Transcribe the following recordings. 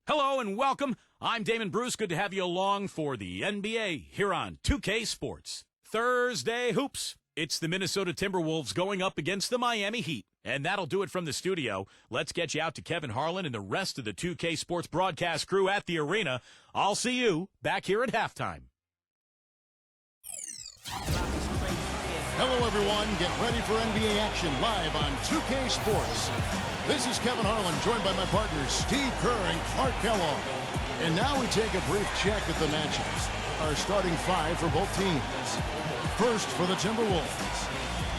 Hello and welcome. I'm Damon Bruce. Good to have you along for the NBA here on 2K Sports. Thursday Hoops. It's the Minnesota Timberwolves going up against the Miami Heat. And that'll do it from the studio. Let's get you out to Kevin Harlan and the rest of the 2K Sports broadcast crew at the arena. I'll see you back here at halftime. Hello, everyone. Get ready for NBA action live on 2K Sports. This is Kevin Harlan, joined by my partners Steve Kerr and Clark Kellogg. And now we take a brief check at the matchups. Our starting five for both teams. First for the Timberwolves,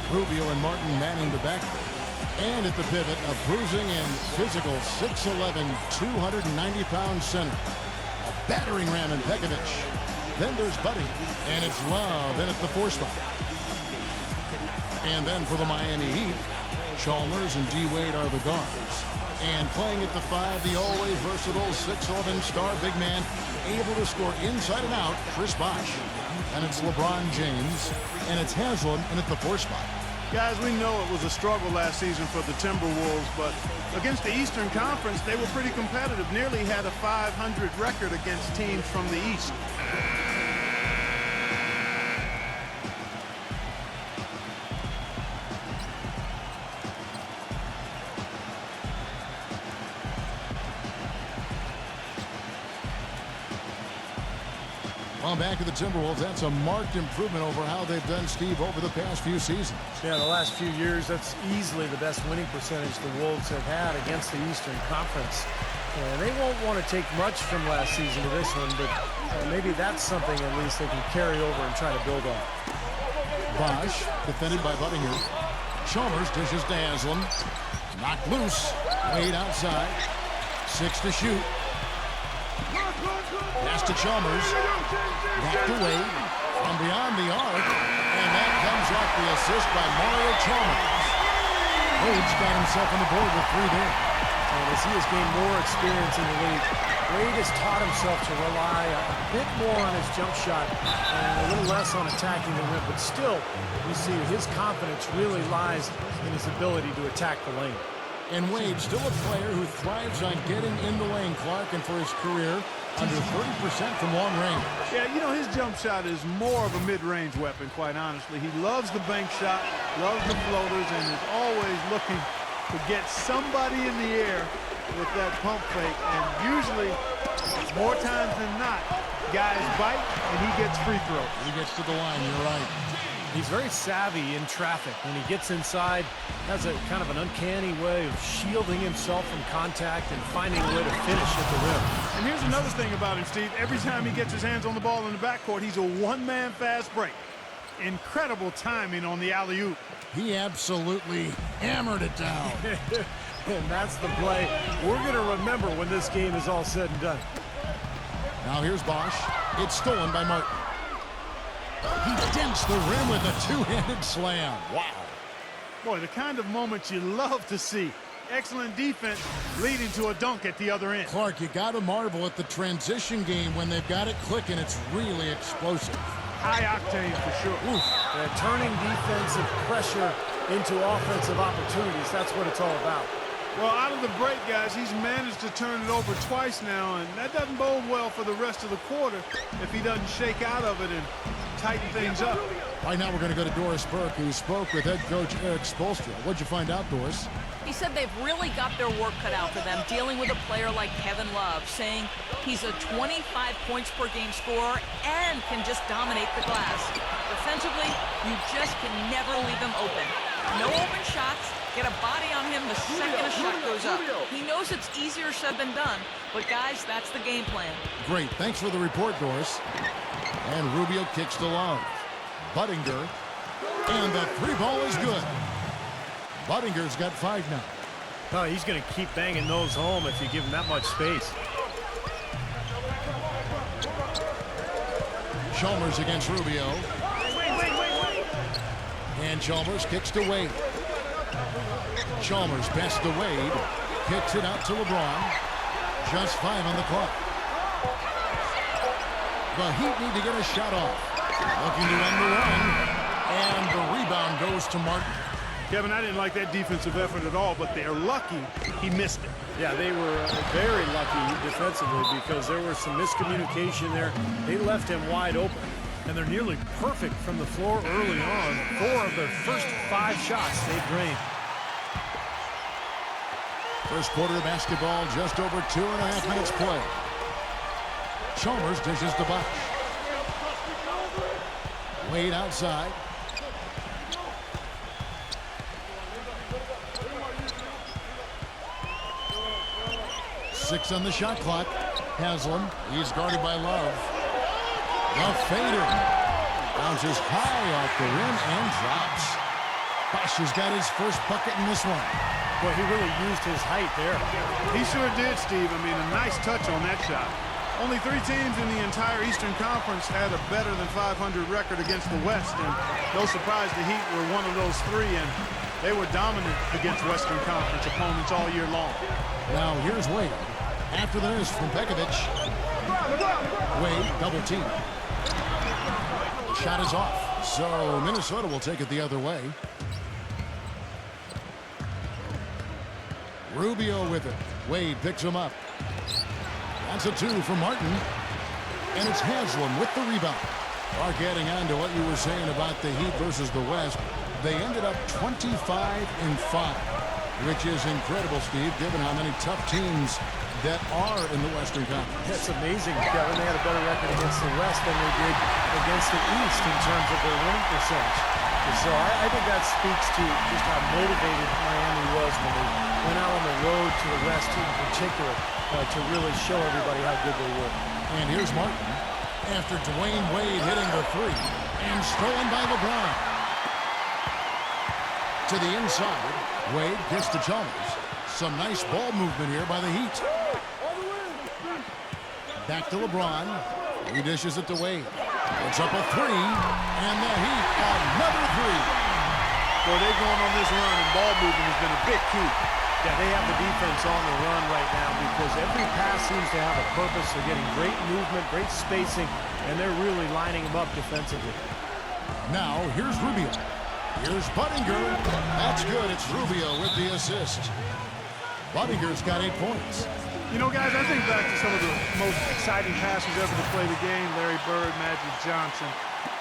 Rubio and Martin manning the backcourt. And at the pivot, a bruising and physical 6'11", 290-pound center. A battering ram in Pekovic. Then there's Buddy, and it's Love in at the 4 spot. And then for the Miami Heat, Chalmers and D-Wade are the guards. And playing at the 5, the always versatile 6'11" star big man, able to score inside and out, Chris Bosh. And it's LeBron James, and it's Haslam in at the 4 spot. Guys, we know it was a struggle last season for the Timberwolves, but against the Eastern Conference, they were pretty competitive. Nearly had a 500 record against teams from the East. Well, back to the Timberwolves, that's a marked improvement over how they've done, Steve, over the past few seasons. Yeah, the last few years, that's easily the best winning percentage the Wolves have had against the Eastern Conference. And they won't want to take much from last season to this one, but maybe that's something at least they can carry over and try to build on. Bosh, defended by Buttinger. Chalmers dishes to Haslam. Knocked loose. Wade outside. 6 to shoot. Pass to Chalmers. Back to Wade. From beyond the arc. And that comes off the assist by Mario Chalmers. Wade's got himself on the board with 3 there. And as he has gained more experience in the league, Wade has taught himself to rely a bit more on his jump shot and a little less on attacking the rim. But still, you see his confidence really lies in his ability to attack the lane. And Wade, still a player who thrives on getting in the lane, Clark, and for his career, under 30% from long range. Yeah, you know, his jump shot is more of a mid-range weapon, quite honestly. He loves the bank shot, loves the floaters, and is always looking to get somebody in the air with that pump fake. And usually, more times than not, guys bite and he gets free throws. He gets to the line, you're right. He's very savvy in traffic. When he gets inside, has a kind of an uncanny way of shielding himself from contact and finding a way to finish at the rim. And here's another thing about him, Steve. Every time he gets his hands on the ball in the backcourt, he's a one-man fast break. Incredible timing on the alley-oop. He absolutely hammered it down. And that's the play we're going to remember when this game is all said and done. Now here's Bosh. It's stolen by Martin. He dents the rim with a two-handed slam. Wow. Boy, the kind of moments you love to see. Excellent defense leading to a dunk at the other end. Clark, you got to marvel at the transition game when they've got it clicking. It's really explosive. High octane for sure. Turning defensive pressure into offensive opportunities. That's what it's all about. Well, out of the break, guys, he's managed to turn it over twice now, and that doesn't bode well for the rest of the quarter if he doesn't shake out of it and tighten things up. Right now we're going to go to Doris Burke, who spoke with head coach Eric Spoelstra. What'd you find out, Doris? He said they've really got their work cut out for them dealing with a player like Kevin Love, saying he's a 25 points per game scorer and can just dominate the glass. Defensively, you just can never leave him open. No open shots. Get a body on him the second a shot goes up. He knows it's easier said than done, but guys, that's the game plan. Great. Thanks for the report, Doris. And Rubio kicks to Love. Buttinger. And the 3-ball is good. Buttinger's got 5 now. Oh, he's going to keep banging those home if you give him that much space. Chalmers against Rubio. Wait. And Chalmers kicks to Wade. Chalmers pass to Wade. Kicks it out to LeBron. Just 5 on the clock. The Heat need to get a shot off. Looking to end the run. And the rebound goes to Martin. Kevin, I didn't like that defensive effort at all, but they're lucky he missed it. Yeah, they were very lucky defensively because there was some miscommunication there. They left him wide open, and they're nearly perfect from the floor early on. 4 of their first 5 shots they drained. First quarter of basketball, just over 2.5 minutes play. Chalmers dishes to Bosch. Wade outside. Six on the shot clock. Haslam, he's guarded by Love. The fader bounces high off the rim and drops. Bosch has got his first bucket in this one. Boy, he really used his height there. He sure did, Steve. I mean, a nice touch on that shot. Only 3 teams in the entire Eastern Conference had a better than 500 record against the West, and no surprise the Heat were one of those 3, and they were dominant against Western Conference opponents all year long. Now here's Wade. After the miss from Pekovic. Wade double team. Shot is off, so Minnesota will take it the other way. Rubio with it. Wade picks him up. That's a 2 for Martin. And it's Haslam with the rebound. Mark, adding on to what you were saying about the Heat versus the West, they ended up 25-5, which is incredible, Steve, given how many tough teams that are in the Western Conference. It's amazing, Kevin. They had a better record against the West than they did against the East in terms of their winning percentage. And so I think that speaks to just how motivated Miami was when they went out on the road to the West in particular to really show everybody how good they were. And here's Martin after Dwayne Wade hitting the 3 and stolen by LeBron. To the inside, Wade gets to Chalmers. Some nice ball movement here by the Heat. Back to LeBron. He dishes it to Wade. It's up a 3, and the Heat another 3. Boy, they're going on this run, and ball movement has been a big key. Yeah, they have the defense on the run right now because every pass seems to have a purpose. They're getting great movement, great spacing, and they're really lining them up defensively. Now, here's Rubio. Here's Budinger. That's good. It's Rubio with the assist. Budinger's got 8 points. You know, guys, I think back to some of the most exciting passers ever to play the game. Larry Bird, Magic Johnson,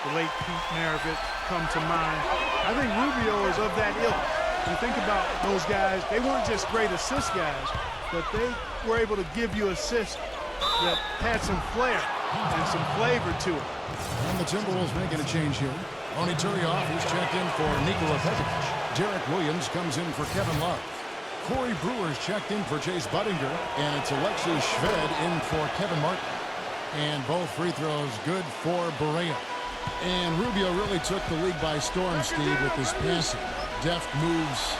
the late Pete Maravich come to mind. I think Rubio is of that ilk. You think about those guys, they weren't just great assist guys, but they were able to give you assists that had some flair and some flavor to it. And the Timberwolves making a change here. Oni Turioff is checked in for Nikola Pekovic. Derek Williams comes in for Kevin Love. Corey Brewer's checked in for Chase Budinger, and it's Alexei Shved in for Kevin Martin. And both free throws good for Barea. And Rubio really took the league by storm, Steve, with his passing. Deft moves,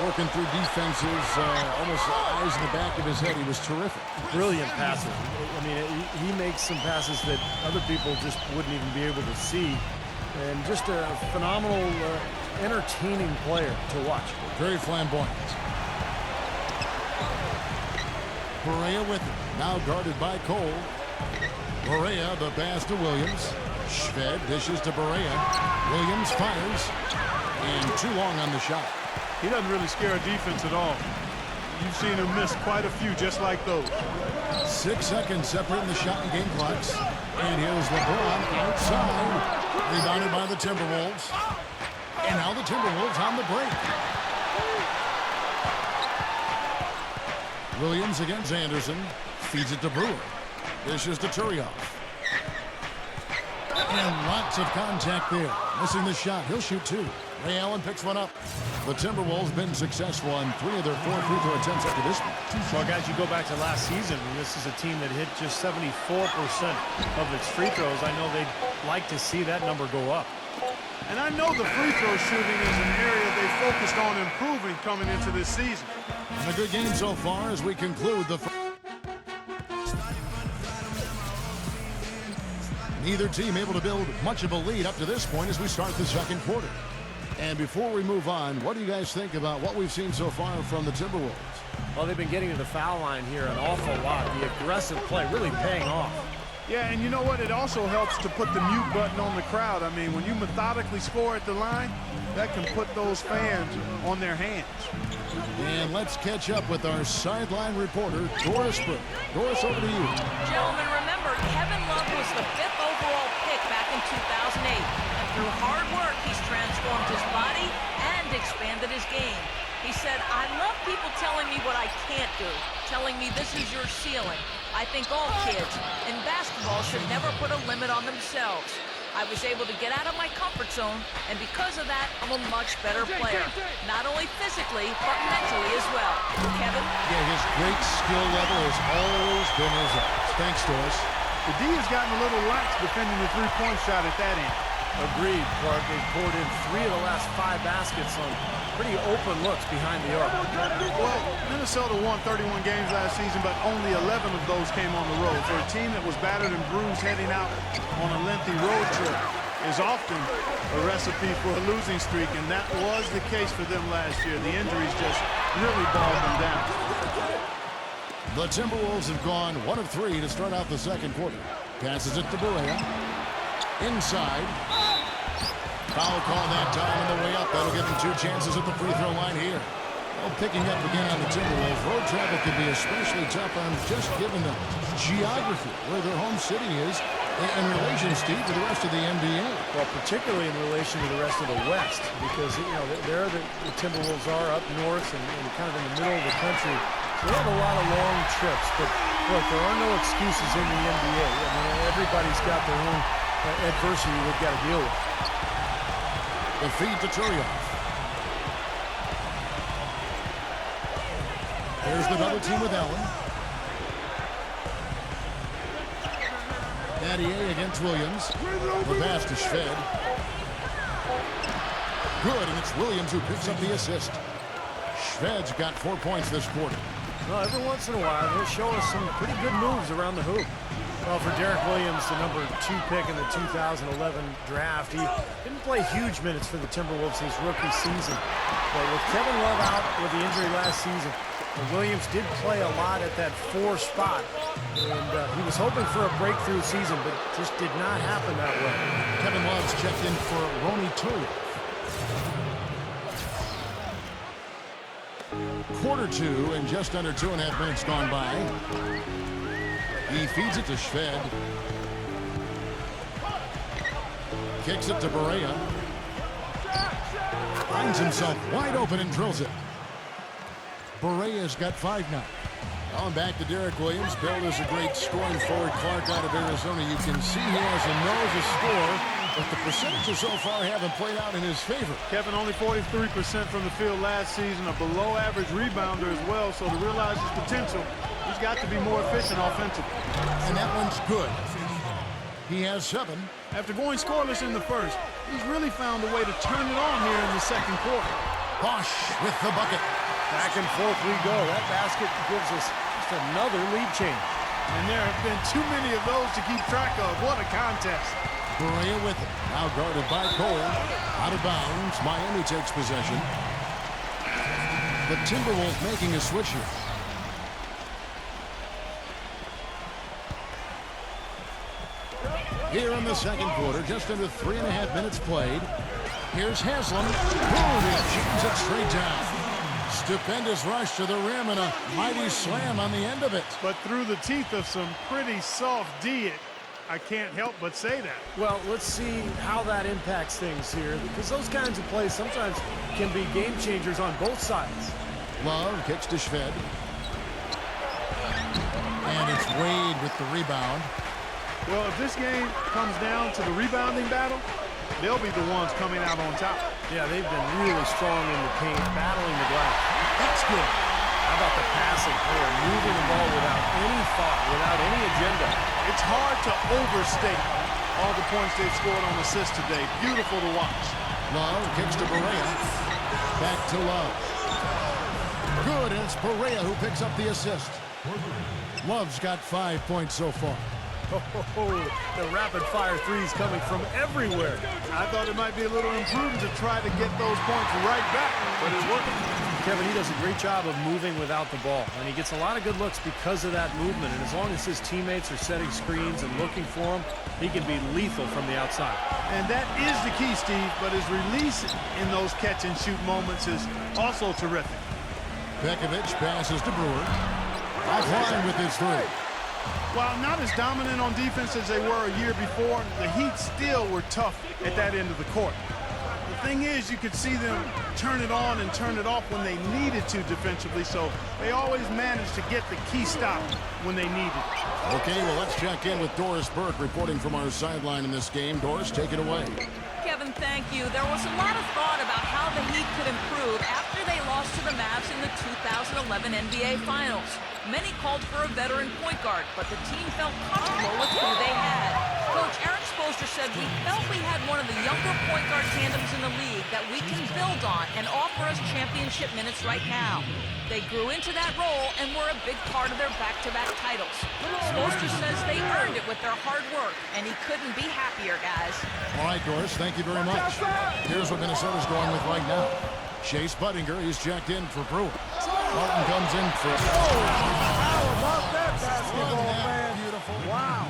working through defenses, almost eyes in the back of his head. He was terrific. Brilliant passer. I mean, he makes some passes that other people just wouldn't even be able to see. And just a phenomenal, entertaining player to watch. Very flamboyant. Barea with it. Now guarded by Cole. Barea, the pass to Williams. Shved dishes to Barea. Williams fires. And too long on the shot. He doesn't really scare a defense at all. You've seen him miss quite a few just like those. 6 seconds separating the shot and game clocks. And here's LeBron outside. Rebounded by the Timberwolves. And now the Timberwolves on the break. Williams against Anderson. Feeds it to Brewer. Dishes to Turioff. And lots of contact there. Missing the shot. He'll shoot 2. Ray Allen picks one up. The Timberwolves been successful on 3 of their 4 free throw attempts after this one. Well, guys, you go back to last season, and this is a team that hit just 74% of its free throws. I know they'd like to see that number go up. And I know the free throw shooting is an area they focused on improving coming into this season. And a good game so far as we conclude the neither team able to build much of a lead up to this point as we start the second quarter. And before we move on, what do you guys think about what we've seen so far from the Timberwolves? Well, they've been getting to the foul line here an awful lot. The aggressive play really paying off. Yeah, and you know what? It also helps to put the mute button on the crowd. I mean, when you methodically score at the line, that can put those fans on their hands. And let's catch up with our sideline reporter, Doris Burke. Doris, over to you. Gentlemen, remember, Kevin Love was the 5th overall pick back in 2008. And through hard work, he's transformed his body and expanded his game. He said, I love people telling me what I can't do, telling me this is your ceiling. I think all kids in basketball should never put a limit on themselves. I was able to get out of my comfort zone, and because of that, I'm a much better player. Not only physically, but mentally as well. Kevin? Yeah, his great skill level has always been his edge. Thanks, Doris. The D has gotten a little lax defending the three-point shot at that end. Agreed, Clark. They poured in 3 of the last 5 baskets on pretty open looks behind the arc. Well, Minnesota won 31 games last season, but only 11 of those came on the road. For a team that was battered and bruised heading out on a lengthy road trip is often a recipe for a losing streak, and that was the case for them last year. The injuries just really bogged them down. The Timberwolves have gone 1 of 3 to start out the second quarter. Passes it to Berea. Inside. Foul call that time on the way up. That'll give them 2 chances at the free throw line here. Well, picking up again on the Timberwolves. Road travel can be especially tough on just given the geography where their home city is in relation, Steve, to the rest of the NBA. Well, particularly in relation to the rest of the West, because, you know, there the Timberwolves are up north and kind of in the middle of the country. So they have a lot of long trips. But, look, there are no excuses in the NBA. I mean, everybody's got their own adversity they've got to deal with. The feed to Turioff. There's the double team with Allen. Nattier against Williams. The pass to Shved. Good, and it's Williams who picks up the assist. Shved's got 4 points this quarter. Well, every once in a while, they'll show us some pretty good moves around the hoop. Well, for Derek Williams, the number 2 pick in the 2011 draft, he didn't play huge minutes for the Timberwolves his rookie season. But with Kevin Love out with the injury last season, Williams did play a lot at that 4 spot. And he was hoping for a breakthrough season, but just did not happen that way. Kevin Love's checked in for Ronnie Turner. Quarter 2 and just under 2.5 minutes gone by. He feeds it to Shved. Kicks it to Berea. Finds himself wide open and drills it. Berea's got 5 now. On back to Derek Williams. Billed as a great scoring forward. Clark out of Arizona. You can see he has a nose to score, but the percentages so far haven't played out in his favor. Kevin only 43% from the field last season, a below-average rebounder as well, so to realize his potential, he's got to be more efficient offensively. And that one's good. He has 7. After going scoreless in the first, he's really found a way to turn it on here in the second quarter. Bosch with the bucket. Back and forth we go. That basket gives us just another lead change. And there have been too many of those to keep track of. What a contest. Berea with it. Now guarded by Cole. Out of bounds. Miami takes possession. The Timberwolves making a switch here. Here in the second quarter, just under 3.5 minutes played. Here's Haslam. Boom! He jams it straight down. Stupendous rush to the rim and a mighty slam on the end of it. But through the teeth of some pretty soft D, I can't help but say that. Well, let's see how that impacts things here, because those kinds of plays sometimes can be game changers on both sides. Love kicks to Shved. And it's Wade with the rebound. Well, if this game comes down to the rebounding battle, they'll be the ones coming out on top. Yeah, they've been really strong in the paint, battling the glass. That's good. How about the passing? They are moving the ball without any thought, without any agenda. It's hard to overstate all the points they've scored on assists today. Beautiful to watch. Love kicks to Berea. Back to Love. Good, and it's Berea who picks up the assist. Love's got 5 points so far. The rapid-fire threes coming from everywhere. I thought it might be a little imprudent to try to get those points right back, but it worked. Kevin, he does a great job of moving without the ball, and he gets a lot of good looks because of that movement. And as long as his teammates are setting screens and looking for him, he can be lethal from the outside. And that is the key, Steve, but his release in those catch-and-shoot moments is also terrific. Pekovic passes to Brewer. Offline with his three. While not as dominant on defense as they were a year before, the Heat still were tough at that end of the court. The thing is, you could see them turn it on and turn it off when they needed to defensively, so they always managed to get the key stop when they needed it. Okay, well, let's check in with Doris Burke reporting from our sideline in this game. Doris, take it away. Kevin, thank you. There was a lot of thought about how the Heat could improve after they lost to the Mavs in the 2011 NBA Finals. Many called for a veteran point guard, but the team felt comfortable with who they had. Coach Eric Spoelstra said, "We felt we had one of the younger point guard tandems in the league that we can build on and offer us championship minutes right now." They grew into that role and were a big part of their back-to-back titles. Spoelstra says they earned it with their hard work, and he couldn't be happier, guys. All right, Doris, thank you very much. Here's what Minnesota's going with right now. Chase Budinger, he's checked in for Brewer. Martin comes in for... How about that basketball, man? Beautiful. Wow.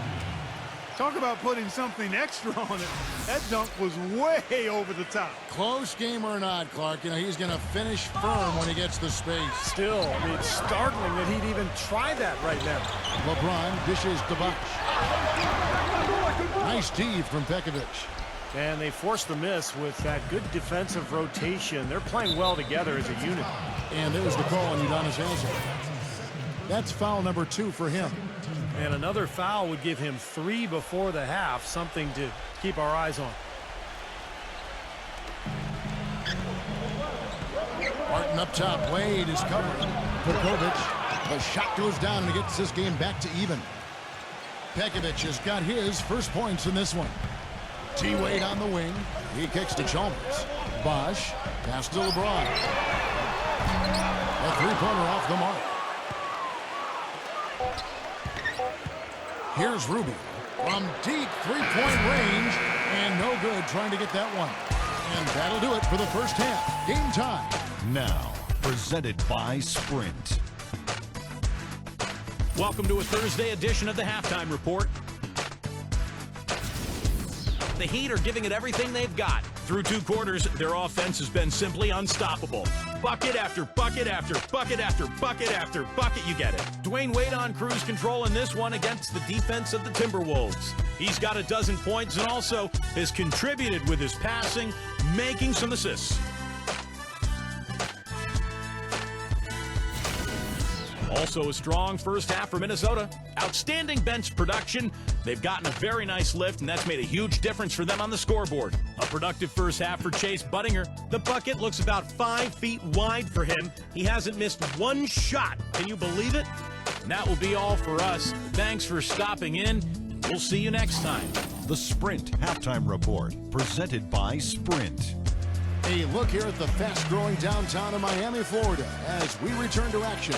Talk about putting something extra on it. That dunk was way over the top. Close game or not, Clark, you know, he's going to finish firm when he gets the space. Still, I mean, it's startling that he'd even try that right now. LeBron dishes to Bosh. Nice D from Pekovic. And they forced the miss with that good defensive rotation. They're playing well together as a unit. And there's the call on Udonis Haslem. That's foul number 2 for him. And another foul would give him 3 before the half, something to keep our eyes on. Martin up top. Wade is covered. Pekovic. The shot goes down and it gets this game back to even. Pekovic has got his first points in this one. T-Wade on the wing. He kicks to Chalmers. Bosh. Pass to LeBron. A three-pointer off the mark. Here's Rubio from deep three-point range. And no good trying to get that one. And that'll do it for the first half. Game time. Now, presented by Sprint. Welcome to a Thursday edition of the Halftime Report. The Heat are giving it everything they've got. Through 2 quarters, their offense has been simply unstoppable. Bucket after bucket after bucket after bucket after bucket, you get it. Dwayne Wade on cruise control in this one against the defense of the Timberwolves. He's got a dozen points and also has contributed with his passing, making some assists. Also a strong first half for Minnesota. Outstanding bench production. They've gotten a very nice lift, and that's made a huge difference for them on the scoreboard. A productive first half for Chase Budinger. The bucket looks about 5 feet wide for him. He hasn't missed one shot. Can you believe it? And that will be all for us. Thanks for stopping in. We'll see you next time. The Sprint Halftime Report, presented by Sprint. A look here at the fast-growing downtown of Miami, Florida, as we return to action.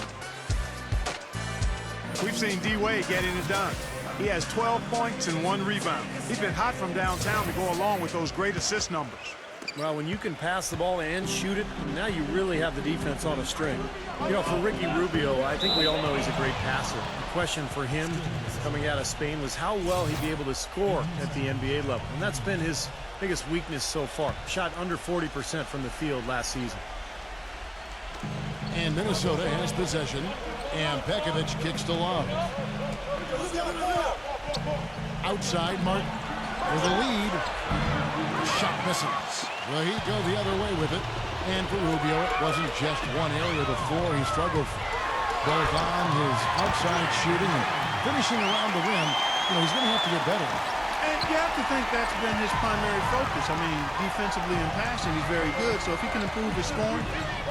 We've seen D-Wade getting it done. He has 12 points and 1 rebound. He's been hot from downtown to go along with those great assist numbers. Well, when you can pass the ball and shoot it, now you really have the defense on a string. You know, for Ricky Rubio, I think we all know he's a great passer. The question for him coming out of Spain was how well he'd be able to score at the NBA level. And that's been his biggest weakness so far. Shot under 40% from the field last season. And Minnesota has possession. And Pekovic kicks to Love. Outside, Martin for the lead. Shot misses. Well, he'd go the other way with it. And for Rubio, it wasn't just one area of the floor he struggled both on his outside shooting and finishing around the rim. You know, he's going to have to get better. And you have to think that's been his primary focus. I mean, defensively and passing, he's very good. So if he can improve his scoring,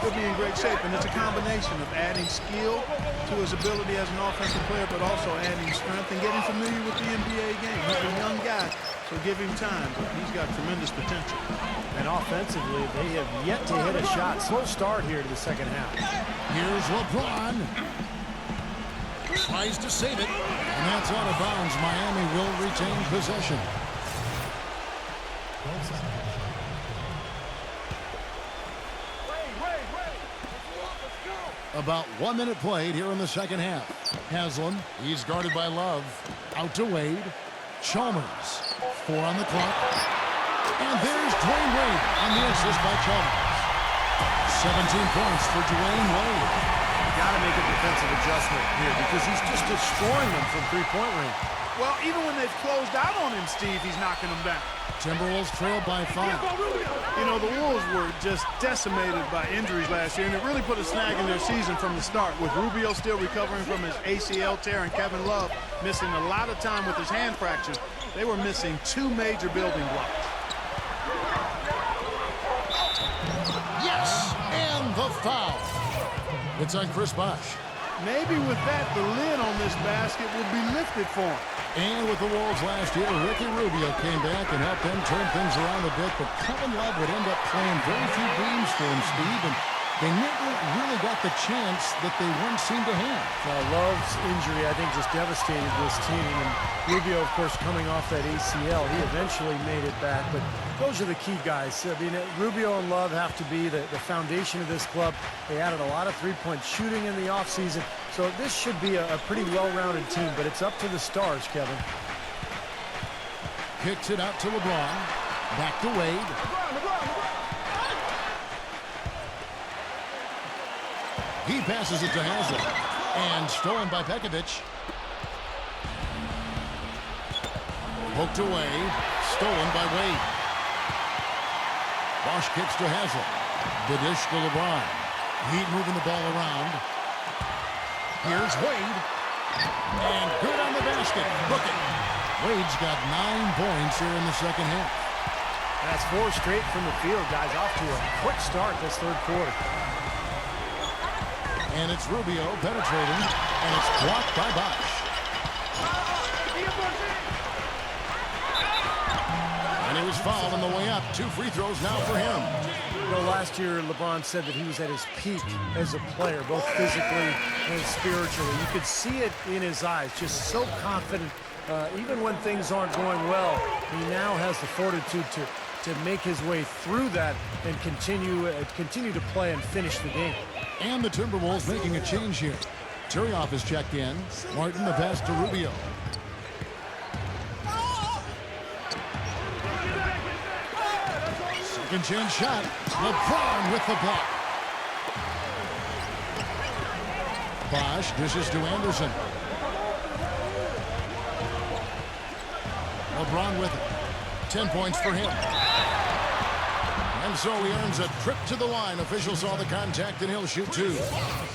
he'll be in great shape. And it's a combination of adding skill to his ability as an offensive player, but also adding strength and getting familiar with the NBA game. He's a young guy, so give him time. But he's got tremendous potential. And offensively, they have yet to hit a shot. Slow start here to the second half. Here's LeBron. Tries to save it. And that's out of bounds. Miami will retain possession. About 1 minute played here in the second half. Haslam, he's guarded by Love. Out to Wade. Chalmers, 4 on the clock. And there's Dwayne Wade on the assist by Chalmers. 17 points for Dwayne Wade. Got to make a defensive adjustment here because he's just destroying them from three-point range. Well, even when they've closed out on him, Steve, he's knocking them down. Timberwolves trail by 5. You know, the Wolves were just decimated by injuries last year, and it really put a snag in their season from the start, with Rubio still recovering from his ACL tear and Kevin Love missing a lot of time with his hand fracture. They were missing 2 major building blocks. Yes, and the foul. It's on Chris Bosh. Maybe with that, the lid on this basket will be lifted for him. And with the Wolves last year, Ricky Rubio came back and helped them turn things around a bit, but Kevin Love would end up playing very few games for him, Steve, and they never really got the chance that they once seemed to have. Love's injury, I think, just devastated this team. And Rubio, of course, coming off that ACL, he eventually made it back. But those are the key guys. I mean, Rubio and Love have to be the foundation of this club. They added a lot of three-point shooting in the offseason. So this should be a pretty well-rounded team, but it's up to the stars, Kevin. Kicks it out to LeBron. Back to Wade. He passes it to Haslam. And stolen by Pekovic. Poked away. Stolen by Wade. Bosh kicks to Haslam. The dish to LeBron. Heat moving the ball around. Here's Wade. And good on the basket. Book it. Wade's got 9 points here in the second half. That's 4 straight from the field, guys. Off to a quick start this third quarter. And it's Rubio penetrating, and it's blocked by Bosh. And he was fouled on the way up. 2 free throws now for him. You know, last year, LeBron said that he was at his peak as a player, both physically and spiritually. You could see it in his eyes, just so confident. Even when things aren't going well, he now has the fortitude to make his way through that and continue to play and finish the game. And the Timberwolves making a change here. Turioff is checked in. Martin the pass to Rubio. Second chance shot. LeBron with the block. Bosh dishes to Anderson. LeBron with it. 10 points for him. And so he earns a trip to the line. Officials saw the contact, and he'll shoot 2.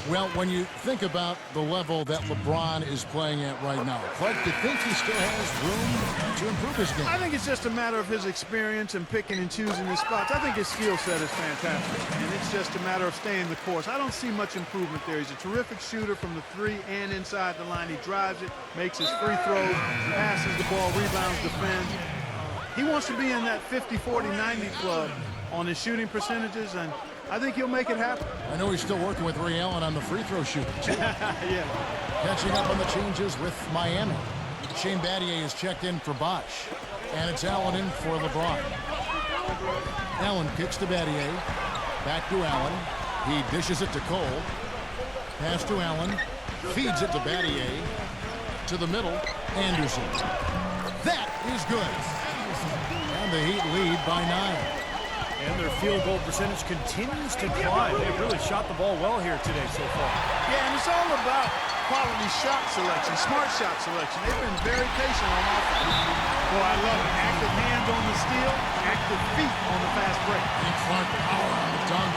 Well, when you think about the level that LeBron is playing at right now, Clark, do you think he still has room to improve his game? I think it's just a matter of his experience and picking and choosing his spots. I think his skill set is fantastic, and it's just a matter of staying the course. I don't see much improvement there. He's a terrific shooter from the 3 and inside the line. He drives it, makes his free throws, passes the ball, rebounds, defends. He wants to be in that 50, 40, 90 club on his shooting percentages, and I think he'll make it happen. I know he's still working with Ray Allen on the free throw shooting, too. Yeah. Catching up on the changes with Miami. Shane Battier is checked in for Bosh, and it's Allen in for LeBron. Allen kicks to Battier. Back to Allen. He dishes it to Cole. Pass to Allen. Feeds it to Battier. To the middle. Anderson. That is good. And the Heat lead by 9. And their field goal percentage continues to climb. They've really shot the ball well here today so far. Yeah, and it's all about quality shot selection, smart shot selection. They've been very patient on offense. Boy, I love it. Active hands on the steal, active feet on the fast break. And Clark power on the dunk.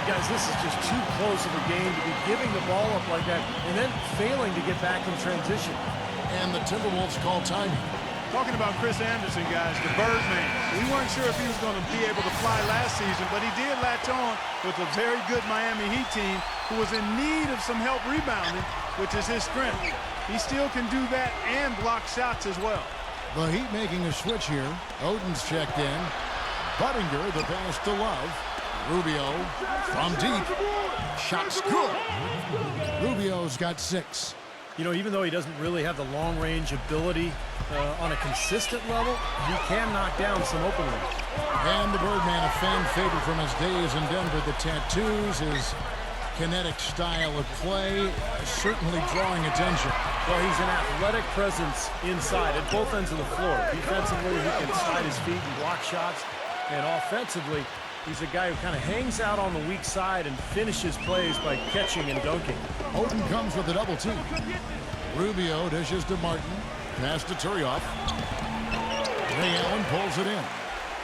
Guys, this is just too close of a game to be giving the ball up like that and then failing to get back in transition. And the Timberwolves call time. Talking about Chris Anderson, guys, the Birdman. We weren't sure if he was going to be able to fly last season, but he did latch on with a very good Miami Heat team who was in need of some help rebounding, which is his strength. He still can do that and block shots as well. The Heat making a switch here. Oden's checked in. Buttinger, the pass to Love. Rubio from deep. Shot's good. Rubio's got 6. You know, even though he doesn't really have the long-range ability on a consistent level, he can knock down some open ones. And the Birdman, a fan favorite from his days in Denver. The tattoos, his kinetic style of play, certainly drawing attention. Well, he's an athletic presence inside at both ends of the floor. Defensively, he can slide his feet and block shots. And offensively, he's a guy who kind of hangs out on the weak side and finishes plays by catching and dunking. Oden comes with a double team. Rubio dishes to Martin. Pass to Turioff. Ray Allen pulls it in.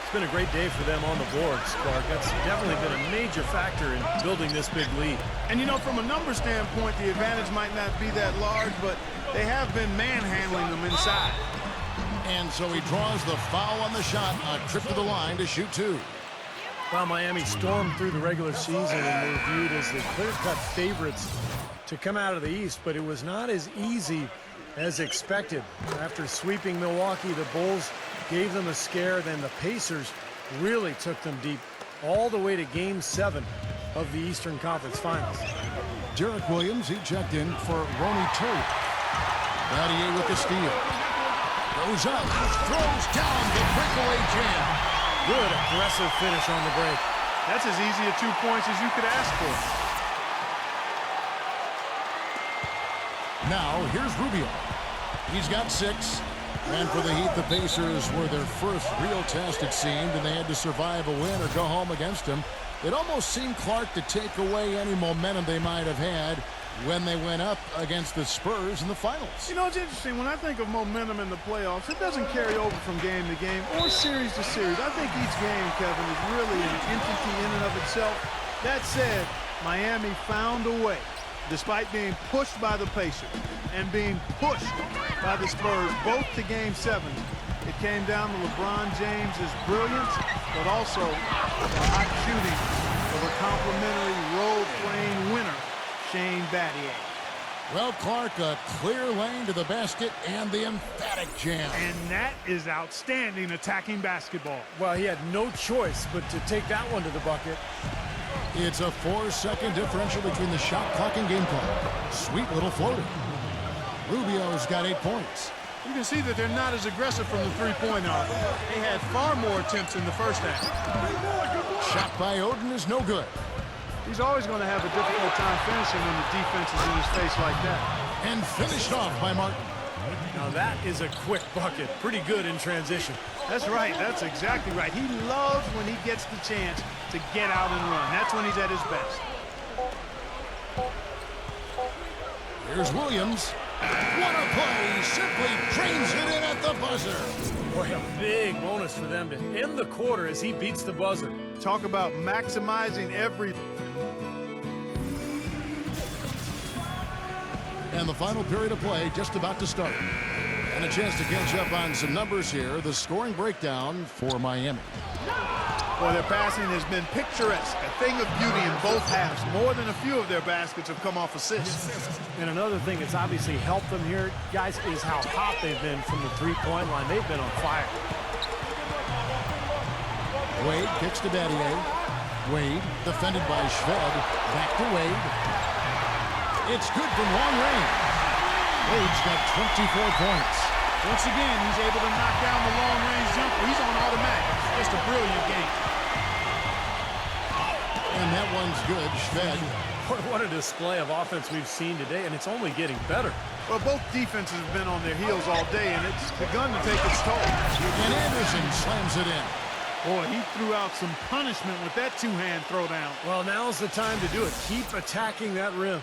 It's been a great day for them on the boards, Clark. That's definitely been a major factor in building this big lead. And, you know, from a number standpoint, the advantage might not be that large, but they have been manhandling them inside. And so he draws the foul on the shot. A trip to the line to shoot two. Well, Miami stormed through the regular season and were viewed as the clear-cut favorites to come out of the East, but it was not as easy as expected. After sweeping Milwaukee, the Bulls gave them a scare. Then the Pacers really took them deep all the way to Game 7 of the Eastern Conference Finals. Derek Williams, he checked in for Ronnie Terry. Battier with the steal. Goes up, throws down the breakaway jam. Good aggressive finish on the break. That's as easy a 2 points as you could ask for. Now, here's Rubio. He's got 6. And for the Heat, the Pacers were their first real test, it seemed, and they had to survive a win or go home against them. It almost seemed, Clark, to take away any momentum they might have had when they went up against the Spurs in the finals. You know, it's interesting. When I think of momentum in the playoffs, it doesn't carry over from game to game or series to series. I think each game, Kevin, is really an entity in and of itself. That said, Miami found a way, despite being pushed by the Pacers and being pushed by the Spurs, both to Game 7. It came down to LeBron James's brilliance, but also the hot shooting of a complimentary role-playing winner, Shane Battier. Well, Clark, a clear lane to the basket and the emphatic jam. And that is outstanding attacking basketball. Well, he had no choice but to take that one to the bucket. It's a 4-second differential between the shot clock and game clock. Sweet little floater. Rubio's got 8 points. You can see that they're not as aggressive from the three-point arc. They had far more attempts in the first half. Shot by Oden is no good. He's always going to have a difficult time finishing when the defense is in his face like that. And finished off by Martin. Now that is a quick bucket. Pretty good in transition. That's right. That's exactly right. He loves when he gets the chance to get out and run. That's when he's at his best. Here's Williams. What a play! Simply drains it in at the buzzer. Boy, a big bonus for them to end the quarter as he beats the buzzer. Talk about maximizing every... And the final period of play just about to start. And a chance to catch up on some numbers here. The scoring breakdown for Miami. Well, their passing has been picturesque, a thing of beauty in both halves. More than a few of their baskets have come off assists. And another thing that's obviously helped them here, guys, is how hot they've been from the three-point line. They've been on fire. Wade kicks to Battier. Wade defended by Shved. Back to Wade. It's good from long range. Wade's got 24 points. Once again, he's able to knock down the long-range jumper. He's on automatic. It's just a brilliant game. And that one's good. Shved. What a display of offense we've seen today, and it's only getting better. Well, both defenses have been on their heels all day, and it's begun to take its toll. And Anderson slams it in. Boy, he threw out some punishment with that two-hand throwdown. Well, now's the time to do it. Keep attacking that rim.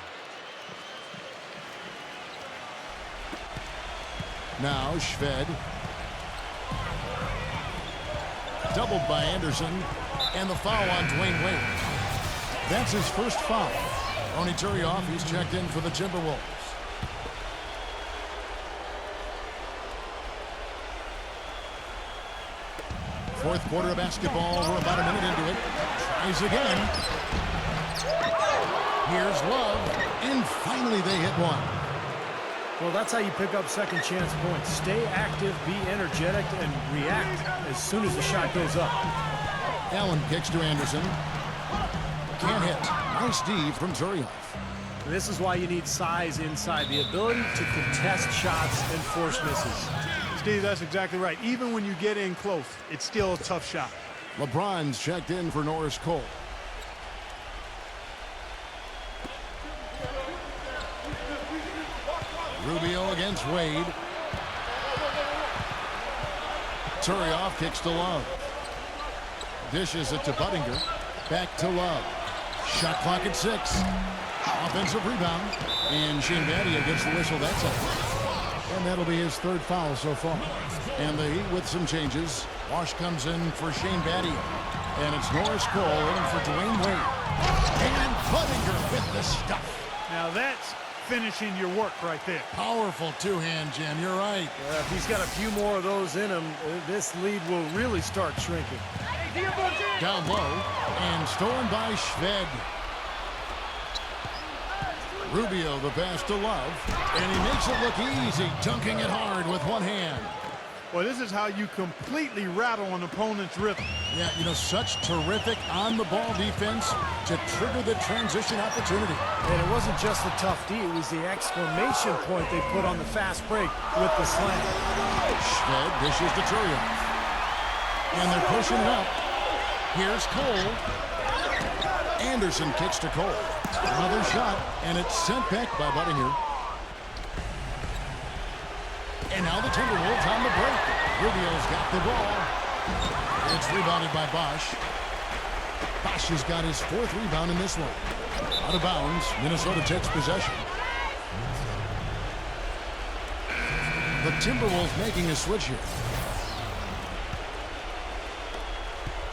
Now Shved. Doubled by Anderson. And the foul on Dwayne Wade. That's his first foul. Ronnie Turioff, he's checked in for the Timberwolves. Fourth quarter of basketball. We're about a minute into it. Tries again. Here's Love. And finally they hit one. Well, that's how you pick up second chance points. Stay active, be energetic, and react as soon as the shot goes up. Allen kicks to Anderson. Can't hit. Nice D from Turioff. This is why you need size inside, the ability to contest shots and force misses. Steve, that's exactly right. Even when you get in close, it's still a tough shot. LeBron's checked in for Norris Cole. Rubio against Wade. Turioff kicks to Love. Dishes it to Buttinger. Back to Love. Shot clock at 6. Offensive rebound. And Shane Battier gets the whistle. That's it. And that'll be his 3rd foul so far. And the Heat with some changes. Wash comes in for Shane Battier. And it's Norris Cole in for Dwayne Wade. And Buttinger with the stuff. Now that's finishing your work right there. Powerful two-hand jam. You're right. If he's got a few more of those in him, this lead will really start shrinking. Down low and stolen by Shved. Rubio the pass to Love, and he makes it look easy, dunking it hard with one hand. Well, this is how you completely rattle an opponent's rhythm. Yeah, you know, such terrific on-the-ball defense to trigger the transition opportunity. And it wasn't just the tough D, it was the exclamation point they put on the fast break with the slam. Shved dishes to Turioff. And they're pushing it up. Here's Cole. Anderson kicks to Cole. Another shot, and it's sent back by Buttinger. And now the Timberwolves on the break. Rubio's got the ball. It's rebounded by Bosch. Bosch has got his 4th rebound in this one. Out of bounds, Minnesota takes possession. The Timberwolves making a switch here.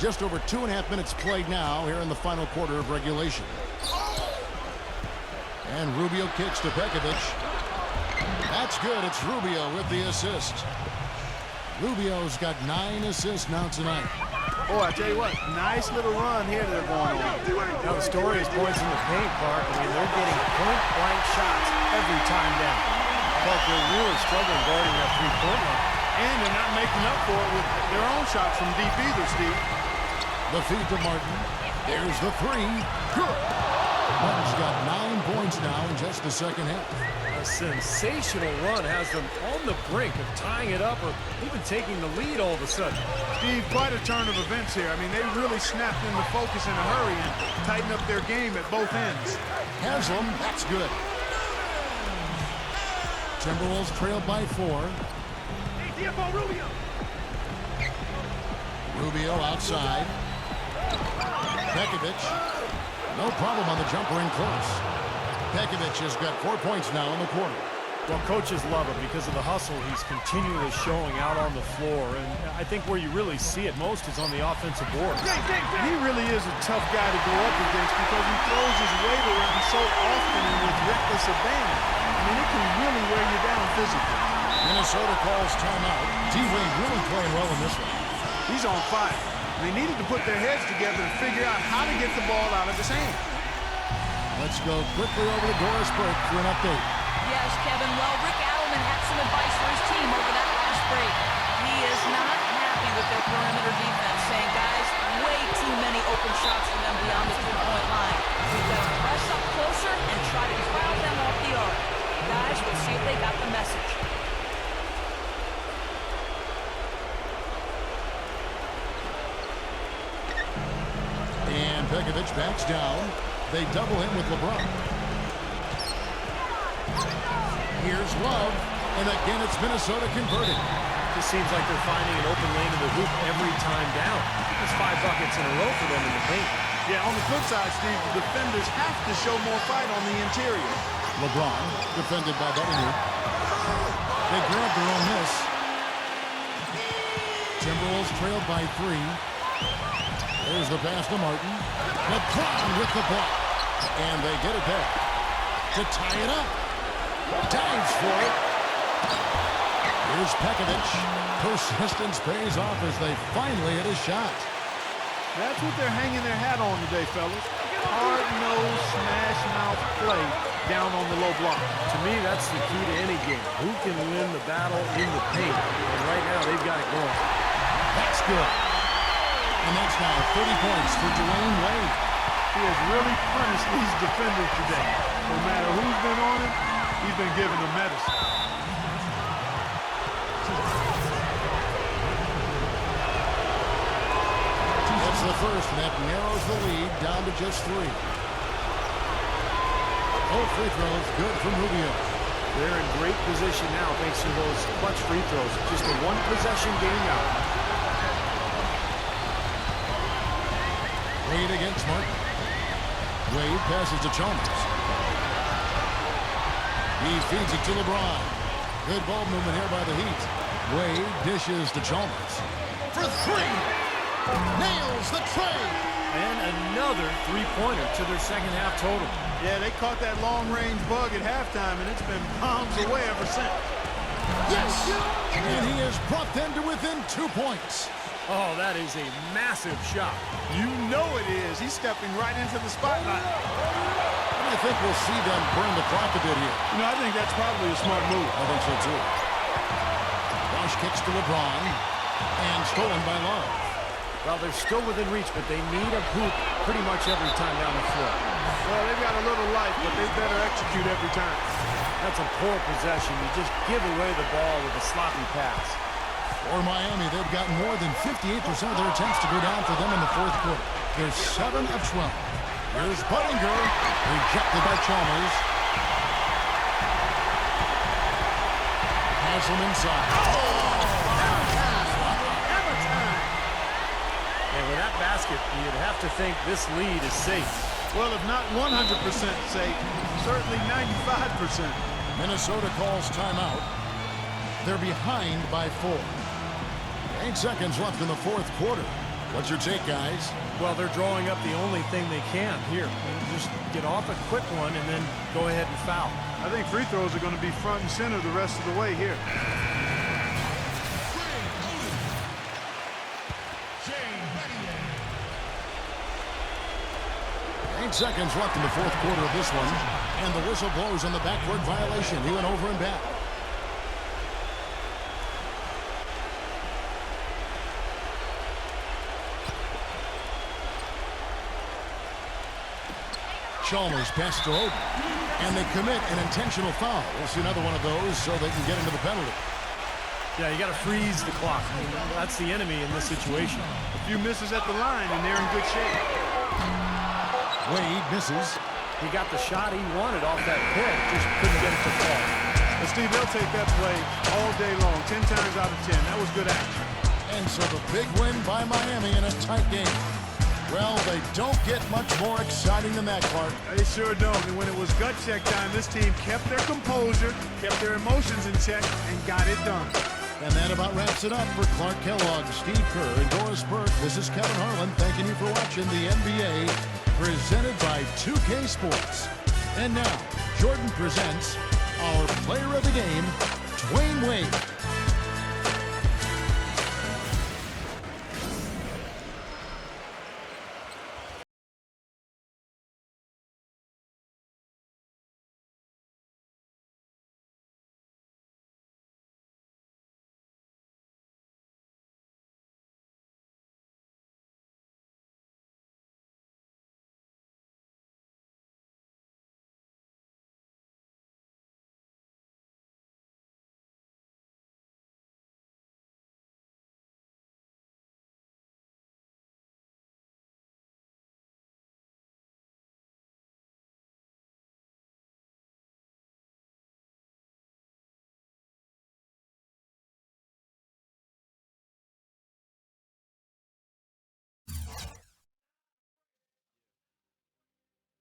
Just over 2.5 minutes played now here in the final quarter of regulation. And Rubio kicks to Pekovic. That's good. It's Rubio with the assist. Rubio's got 9 assists now tonight. Boy, I tell you what, nice little run here that they're going on. Now the story is points in the paint, Clark. I mean, they're getting point-blank shots every time down. But they're really struggling guarding that three-point line. And they're not making up for it with their own shots from deep either, Steve. The feed to Martin. There's the 3. Good. Martin's got 9 points now in just the second half. A sensational run has them on the brink of tying it up or even taking the lead all of a sudden. Steve, quite a turn of events here. I mean, they really snapped into focus in a hurry and tightened up their game at both ends. Haslam, that's good. Timberwolves trail by 4. Rubio outside. Pekovic. No problem on the jumper in close. Pekovic has got 4 points now in the quarter. Well, coaches love him because of the hustle he's continually showing out on the floor. And I think where you really see it most is on the offensive board. He really is a tough guy to go up against because he throws his weight around so often and with reckless abandon. I mean, it can really wear you down physically. Minnesota calls timeout. D-Wade really playing well in this one. He's on fire. They needed to put their heads together to figure out how to get the ball out of his hand. Let's go quickly over to Doris Burke for an update. Yes, Kevin. Well, Rick Adelman had some advice for his team over that last break. He is not happy with their perimeter defense, saying, guys, way too many open shots for them beyond the 3-point line. We've got to press up closer and try to crowd them off the arc. Guys, we'll see if they got the message. And Pekovic backs down. They double him with LeBron. Here's Love, and again it's Minnesota converted. Just seems like they're finding an open lane to the hoop every time down. It's 5 buckets in a row for them in the paint. Yeah, on the flip side, Steve, the defenders have to show more fight on the interior. LeBron, defended by Buttinger. They grab their own miss. Timberwolves trailed by 3. There's the pass to Martin. LeBron with the block. And they get it back to tie it up. Dives for it. Here's Pekovic. Persistence pays off as they finally hit a shot. That's what they're hanging their hat on today, fellas. Hard-nosed, smash-mouth play down on the low block. To me, that's the key to any game. Who can win the battle in the paint? And right now, they've got it going. That's good. And that's now 30 points for Dwayne Wade. He has really punished these defenders today. No matter who's been on him, he's been giving them medicine. That's the first, and that narrows the lead down to just 3. Both free throws good from Rubio. They're in great position now thanks to those clutch free throws. Just a one-possession game now. Wade against Martin. Wade passes to Chalmers. He feeds it to LeBron. Good ball movement here by the Heat. Wade dishes to Chalmers. For three. Nails the tray. And another three-pointer to their second half total. Yeah, they caught that long-range bug at halftime, and it's been bombs away ever since. Yes! And he has brought them to within 2 points. Oh, that is a massive shot. You know it is. He's stepping right into the spotlight. And I think we'll see them burn the clock a bit here. You know, I think that's probably a smart move. I think so, too. Rush kicks to LeBron. And stolen by Love. Well, they're still within reach, but they need a hoop pretty much every time down the floor. Well, they've got a little life, but they better execute every time. That's a poor possession. You just give away the ball with a sloppy pass. For Miami, they've got more than 58% of their attempts to go down for them in the fourth quarter. They're 7 of 12. Here's Buttinger. Rejected by Chalmers. Has him inside. And with that basket, you'd have to think this lead is safe. Well, if not 100% safe, certainly 95%. Minnesota calls timeout. They're behind by 4. 8 seconds left in the fourth quarter. What's your take, guys? Well, they're drawing up the only thing they can here. Just get off a quick one and then go ahead and foul. I think free throws are going to be front and center the rest of the way here. 8 seconds left in the fourth quarter of this one. And the whistle blows on the backcourt violation. He went over and back. Chalmers pass to Oden. And they commit an intentional foul. We'll see another one of those so they can get into the penalty. Yeah, you got to freeze the clock. I mean, that's the enemy in this situation. A few misses at the line, and they're in good shape. Wade misses. He got the shot he wanted off that pick, just couldn't get it to fall. But Steve, they'll take that play all day long, 10 times out of 10. That was good action. And so the big win by Miami in a tight game. Well, they don't get much more exciting than that, Clark. They sure don't. And when it was gut check time, this team kept their composure, kept their emotions in check, and got it done. And that about wraps it up for Clark Kellogg, Steve Kerr, and Doris Burke. This is Kevin Harlan thanking you for watching the NBA presented by 2K Sports. And now, Jordan presents our player of the game, Dwayne Wade.